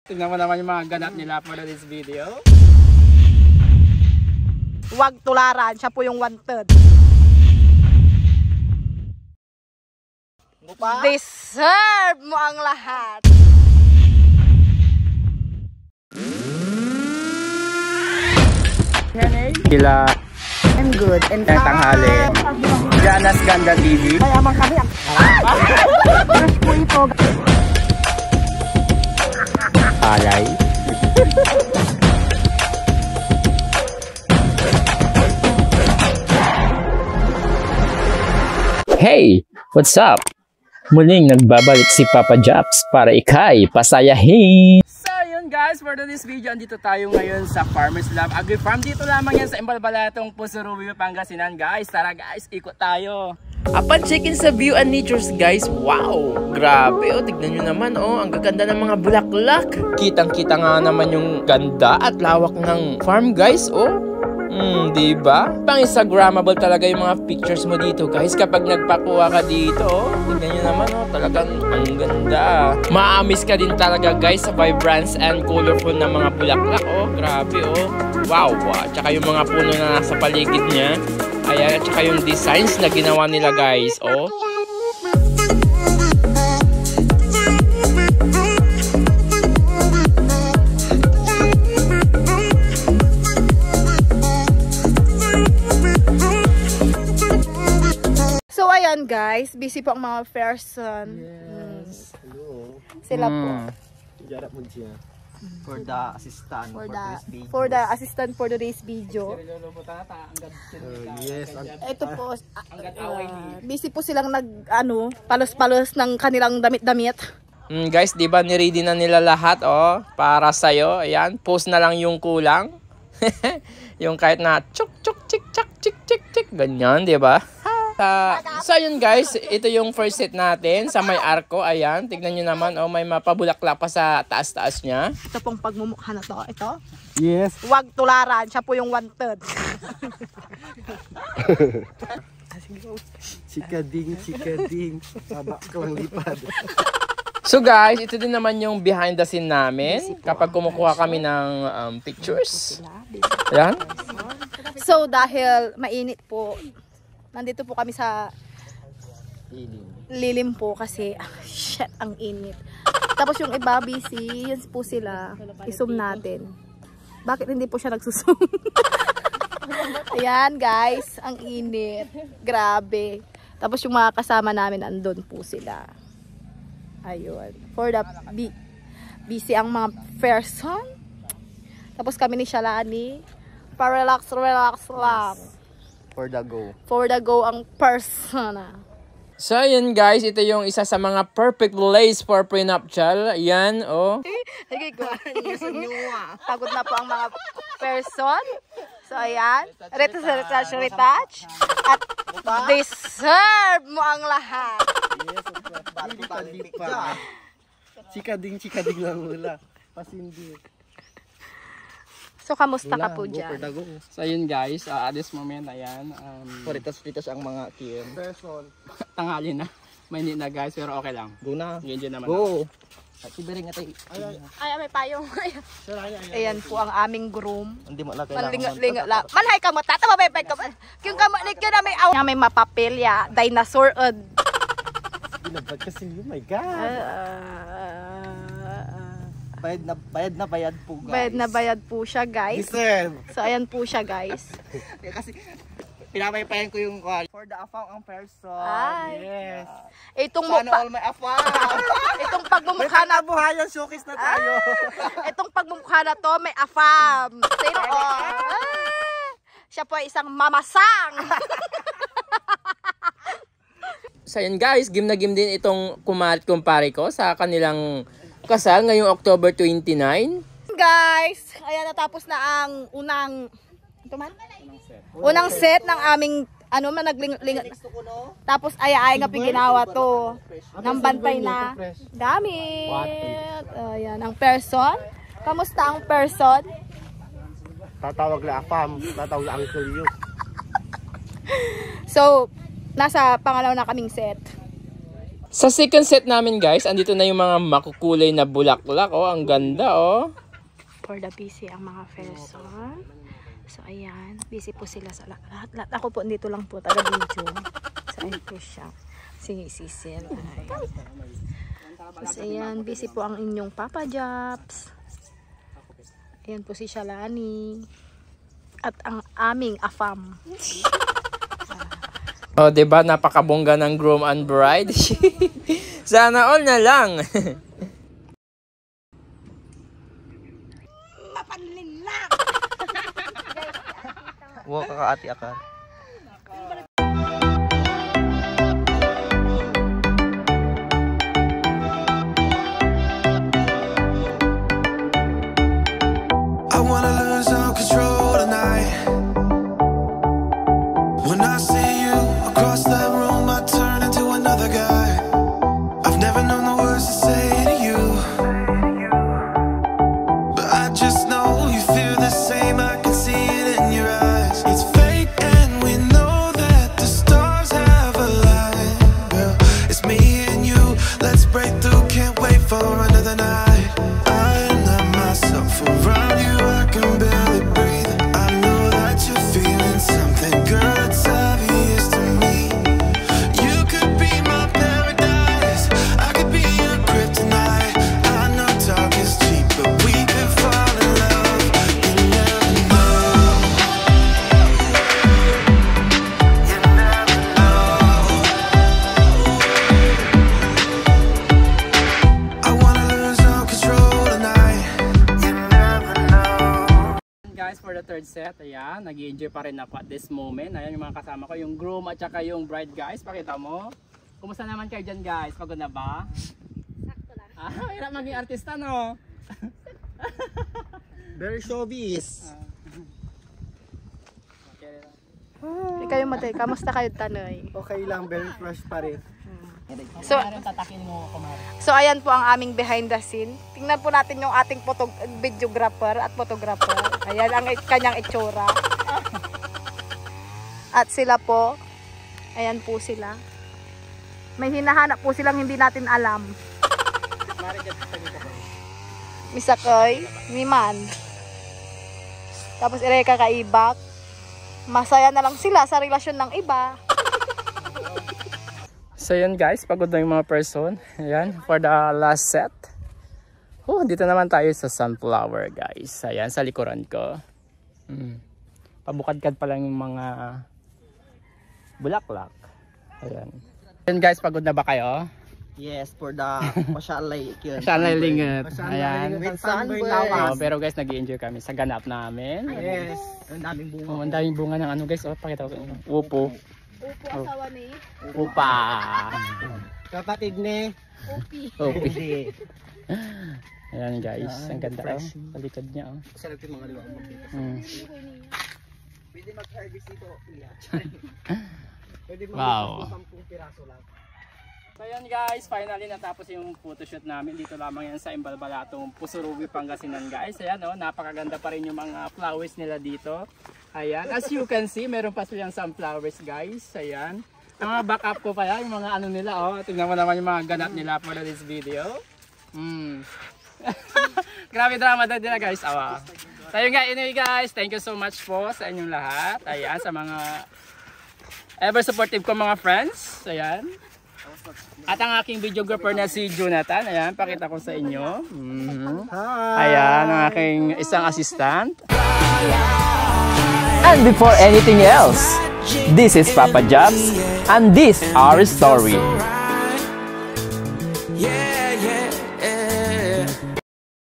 Tingnan mo naman yung mga ganap nila for this video. Huwag tularan, siya po yung wanted. Deserve mo ang lahat. Sila I'm good. And tanghali. Jana's Ganda TV. Mayaman kami. Fresh po ito. Alay. Hey! What's up? Muling nagbabalik si Papa Japs para ikay pasayahin! So yun guys, for this video, andito tayo ngayon sa Farmers Love Agri Farm. Dito lamang yan sa Imbalbalatong, Puso-Ruby, Pangasinan guys. Tara guys, ikot tayo! Upon check-in sa view and natures guys, wow! Grabe oh, tignan nyo naman oh, ang gaganda ng mga bulaklak. Kitang-kita nga naman yung ganda at lawak ng farm guys oh. Diba? Pang-instagrammable talaga yung mga pictures mo dito guys kapag nagpakuha ka dito oh. Tignan nyo naman oh, talagang ang ganda. Maamis ka din talaga guys sa vibrance and colorful na mga bulaklak oh. Grabe oh. Wow, wow. Tsaka yung mga puno na nasa paligid niya. Ayan, at saka yung designs na ginawa nila guys, oh. So ayan guys, busy po ang mga person. Yes. Hello. Sila po. Jarap mo siya. For the assistant For the assistant for today's video. Yes. Ito po, busy po silang palos-palos ng kanilang damit-damit. Guys, di ba ni-ready na nila lahat oh para sa iyo. Ayan, post na lang yung kulang. Yung kahit na chuk chuk chik chak chik chik chik ganyan, di ba? So yun guys, ito yung first set natin sa may arko. Ayan, tignan nyo naman oh, may mapabulaklak pa sa taas-taas niya. Ito pong pagmumukha na to, ito. Yes. Huwag tularan, siya po yung wanted. Chikading. Taba ka lang lipad. So guys, ito din naman yung behind the scene namin kapag kumukuha kami ng pictures. Ayan. So dahil mainit po, nandito po kami sa lilim po kasi shit, ang init. Tapos yung iba busy, yun po sila. I-zoom natin. Bakit hindi po siya nagsusum? Ayan guys, ang init. Grabe. Tapos yung mga kasama namin andun po sila. Ayun. For the busy ang mga person. Tapos kami ni Shalani, pa-relax lang. For the go. For the go ang persona. So yun guys, ito yung isa sa mga perfect lace for prenuptial. Ayan, oh. Pagod na po ang mga person. So ayan, retouch. At deserve mo ang lahat. Chikading lang wala. Pasindi. So kamusta ka po dyan? So yun guys, at this moment, ayan. Paritas-pitas ang mga kiyan. Person. Tanghali na. Mainit na guys, pero okay lang. Go na. Ganyan naman. Go. Sibering atay. Ay, may payong. Ayan po ang aming groom. Hindi mo lang Lingat lang. Manhay ka mo, tata, mabay ka mo. Kung ka mo, na may aw. May mapapel ya, dinosaur. Binabad kasi, oh my God. Bayad po guys. Bayad na bayad po siya guys. Deserve. So ayan po siya guys. Kasi pinapaypayan ko yung for the afang ang person. Ay. Yes. Itong Sana all may afang. itong pagmumukha na buhayan, showcase na tayo. Itong pagmumukha na to may afam. Sino siya po ay isang mamasang. So yun guys, game na game din itong kumpare ko sa kanilang kasal ngayong October 29. Guys, ayan natapos na ang unang set ng aming naglingat. Tapos ay nga ginawa to. Nang bantay na gamit. Ayan ang person. Kamusta ang person? Tatawag la afam, tatawag la uncle you. So, nasa pangalaw na kaming set. Sa second set namin guys, andito na yung mga makukulay na bulaklak. Oh, ang ganda oh. For the busy ang mga person. So ayan, busy po sila sa lahat. Ako po dito lang po taga-video. So ayan po siya. Si Cecil. So ayan, busy po ang inyong Papa Japs. Ayan po si Shalani. At ang aming afam. Oh, diba? Napakabongga ng groom and bride. Sana all na lang. Wow, kakaati akar. I wanna lose all control tonight. When I see you across that room, I turn into another guy. I've never known the words to say to you, but I just know you feel the same. I can see it in your eyes. It's fake and we know that the stars have aligned. Girl, it's me and you, let's break through. Can't wait for another night. I let myself around you, I can barely breathe. I know that you're feeling something, girl, it's obvious to me. You could be my paradise, I could be your kryptonite. I know talk is cheap, but we could fall in love. You never know. You never know. I wanna lose all control tonight. You never know. Guys, for the third set, ayan, nag-i-enjoy pa rin ako at this moment. Ayan yung mga kasama ko, yung groom at saka yung bride guys. Pakita mo. Kumusta naman kayo dyan guys? Pagod na ba? Sakto lang. Hirap maging artista no? Very showbiz. Okay. Ikaw yung matay. Kamusta kayo Tanoy? Okay lang, very fresh pa rin. So, Tatakin mo kumari. so ayan po ang aming behind the scene. Tingnan po natin yung ating videographer at photographer. Ayan ang kanyang itsura. At sila po, ayan po sila. May hinahanap po silang hindi natin alam. Misakoy, Miman. Tapos Ereka Kaibak. Masaya na lang sila sa relasyon ng iba. So yun guys, pagod na yung mga person. Ayan, for the last set. Oh, dito naman tayo sa sunflower guys. Ayan, sa likuran ko. Pabukadkad pa lang yung mga bulaklak. Ayan. Ayan guys, pagod na ba kayo? Yes, for the masyalay yun. Masyalay lingat. Ayan. With sunburn. Oh, pero guys, nag-i-enjoy kami sa ganap namin. Yes, ang daming bunga. Oh, ang daming bunga ng ano guys. Oh, pakita ko sa inyo. Upo. Upo asawa ni Upa. Kapatid ni Upi. Ayan guys, ang ganda oh. Palikad niya oh. Sarap yung mga luwag magkita. Pwede mag-harvest dito. Pwede Wow. mag-10 piraso lang. So ayan guys, finally natapos yung photoshoot namin. Dito lamang yan sa Imbalbalatong, Pusurugi, Pangasinan guys. Ayan oh, napakaganda pa rin yung mga flowers nila dito. Ayan, as you can see, meron pa silang sunflowers guys. Ayan. Ang mga backup ko pa yan, yung mga ano nila oh. Tingnan mo naman yung mga ganap nila for this video. Grabe drama na nila guys. Awa. So yun guys, anyway guys, thank you so much po sa inyong lahat. Ayan, sa mga ever supportive ko mga friends. Ayan. At ang aking videographer na si Jonathan. Ayan, pakita ko sa inyo. Ayan, ang aking isang assistant. And before anything else, this is Papa Japs and this our story. Yeah.